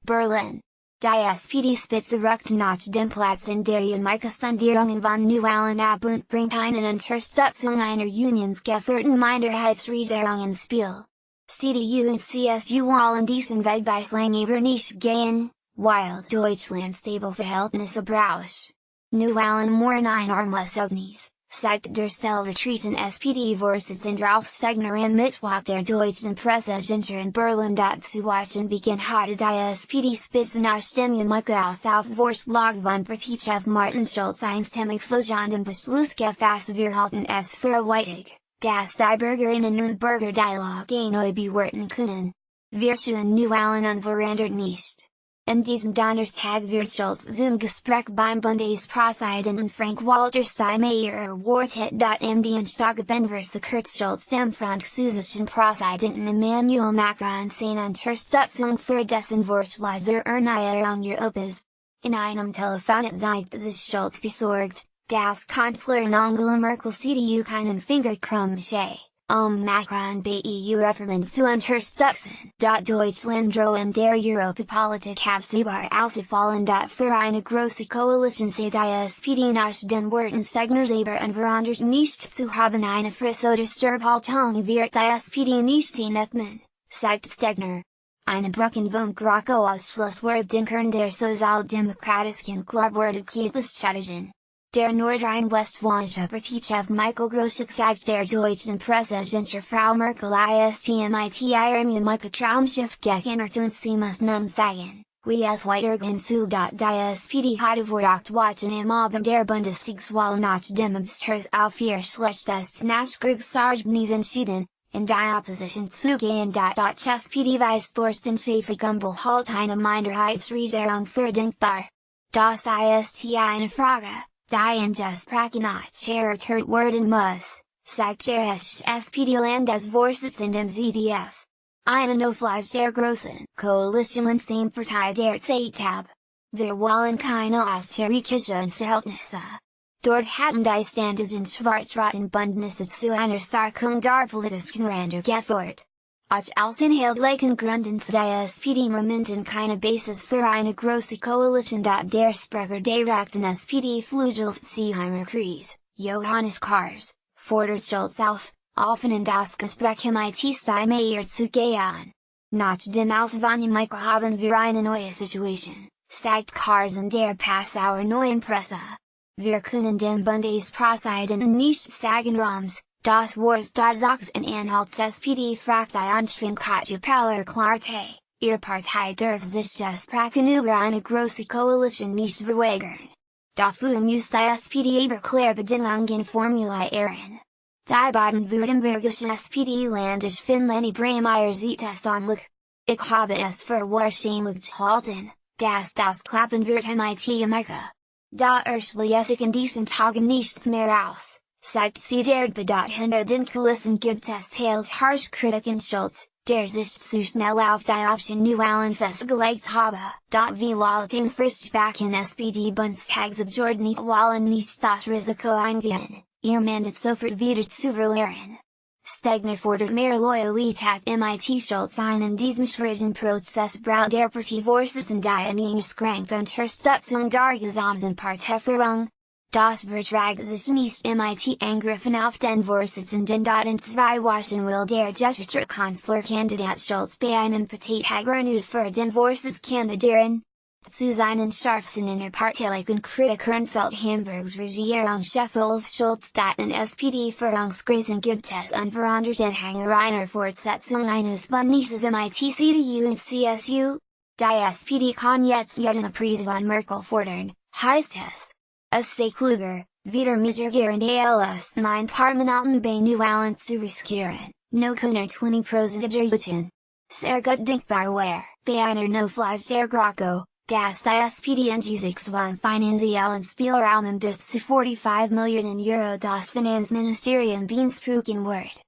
Berlin. Die SPD-Spitze rückt nach dem Platz in der Jamaika-Sondierungen von Neuwahlen ab und bringt einen Unterstützung einer unionsgeführten Minderheitsregierung ins Spiel. CDU und CSU wollen diesen Weg bislang aber nicht gehen, weil Deutschland stable Verhältnisse braucht. Neuwahlen morgen ein Armutszeugnis, sagt der stellvertretende SPD-Vorsitzende Ralf Stegner am Mittwoch der deutschen Pressecenter in Berlin. Zu weichen Beginn hatte die SPD-Spitze nach dem Jamaika-Aus auf Vorschlag von Parteichef Martin Schulz einstimmig folgenden Beschluss gefasst: Wir halten es für wichtig, dass die Bürgerinnen und Bürger Dialoge neu bewerten können. Wir schauen Neuwahlen unverändert nicht. In diesem Donnerstag wird Schulz zum Gespräch beim Bundespräsidenten Frank-Walter Steinmeier erwartet. Am Dienstag verkürzt Schulz dem französischen Präsidenten Emmanuel Macron seine Unterstützung für dessen Vorschlag zur Erneuerung Europas. In einem Telefonat zeigte sich Schulz besorgt, dass Kanzlerin Angela Merkel CDU keinen Finger krumm mache, Macron bei EU-Reformen zu unterstützen. Deutschland droht in der Europapolitik absehbar auszufallen. Für eine große Koalition sei die SPD nach den Worten Stegners aber unverändert nicht zu haben. Eine Friss- oder Stirb-Haltung wird die SPD nicht hinnehmen, sagt Stegner. Eine Brückenwunsch-Ausschluss wurde den Kern der sozialdemokratischen Club bestätigen. Der Nordrhein-Westfälische Parteichef Michael Grossig sagt der deutschen Pressecenter Frau Merkel ist mit ihrem Jamaika-Traumschiff geändert und sie muss nun sagen, wie es weitergehen soll. Die SPD hatte vor 8 Wochen im Abend der Bundestagswahl nach dem Absturz auf ihr schlechtes Nachkriegsergebnis entschieden, in die Opposition zu gehen. SPD-Vice-Vorsitzende behält eine Minderheitsregierung für denkbar. Das ist eine Frage, die in Gesprächen nicht erörtert werden muss, sagt der SPD-Landesvorsitzende im ZDF. Eine Auflage der großen Koalition den Partei der Zeit ab. Wir wollen keine austerischen Verhältnisse. Dort hatten die ständigen schwarz-roten Bündnisse zu einer Stärkung der politischen Ränder geführt. Auch aus inhaltlichen Gründen die SPD momentan keine Basis für eine große Koalition. Der Sprecher der rechten SPD-Flügels Seeheimer Kreis, Johannes Kars, fordert Schulz auf, offen in das Gespräch mit Steinmeier zu gehen. Nach dem Aus von Jamaika haben wir eine neue Situation, sagt Kars in der Passauer Neuen Presse. Wir können dem Bundespräsidenten nicht sagen das Wort des in Inhalts SPD fragt die Anschwingkatjepaler Klarte, ihr Partei darf sich Gesprächen über eine große Koalition nicht verweigern. Dafür muss die SPD aber klare Bedingungen formulieren. Die baden-württembergische SPD-Landes Finnland Bremeyer sieht es ähnlich. Ich habe es für wahrscheinlich gehalten, dass das klappen wird mit Jamaika. Da schließe ich in diesen Tagen nichts mehr aus, sagt sie. Der Debatte hinter den Kulissen gibt es teils harsche Kritik in Schulz, der sich zu schnell auf die Option Neuwahlen festgelegt habe. Wie laut im Fristbacken SPD-Bundestagsabgeordnete wollen nicht das Risiko eingehen, ihr Mandat sofort wieder zu verlieren. Stegner fordert mehr Loyalität mit Schulz ein. In diesem schwierigen Prozess braucht der Parteivorsitzende eine eingeschränkte Unterstützung der gesamten Parteiführung. Das verträgt sich nicht mit Angriffen auf den Vorsitzenden. In 2 Wochen will der Deutsche Kanzlerkandidat Schulz bei einem Parteitag für den Vorsitz kandidieren. Zu seinen scharfsten innerparteilichen Kritikern zählt Hamburgs Regierungschef Olaf Scholz. In SPD-Führungskreisen gibt es unverändert Anhänger einer Fortsetzung eines Bündnisses mit CDU und CSU. Die SPD kann jetzt eine Prise von Merkel fordern, heißt es. Es sei kluger, wieder misergierende als ein Permanenten bei Neuwahlen zu riskieren, no können 20% erreichen. Sehr gut denkbar wäre, bei einer Auflage der GroKo, dass die SPD angesichts von finanziellen Spielraumen bis zu 45 Millionen Euro das Finanzministerium beanspruchen wird.